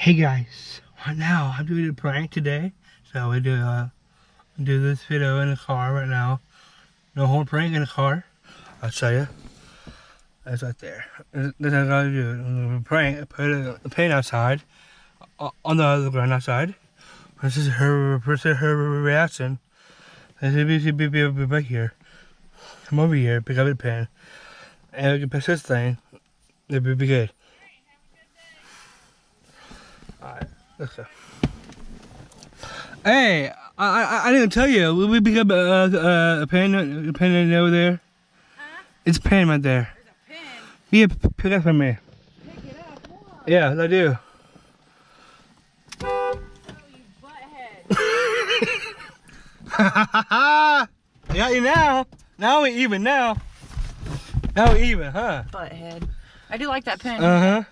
Hey guys, right now I'm doing a prank today. So we do this video in the car right now. No whole prank in the car. I'll show you. It's right there. This is how I gotta do it. I'm gonna prank. Put the paint outside, on the other ground outside. This is her reaction. This should be back here. Come over here, pick up the pen, and we can press this thing. It'll be good. Alright, let's go. Hey, I didn't tell you. Will we pick up a pen over there? Huh? It's a pen right there. There's a pin. Yeah, pick it up for me. Pick it up. What? Yeah, I do. Oh, you butthead. Got you now. Now we even now. Now we even, huh? Butthead. I do like that pen. Uh-huh.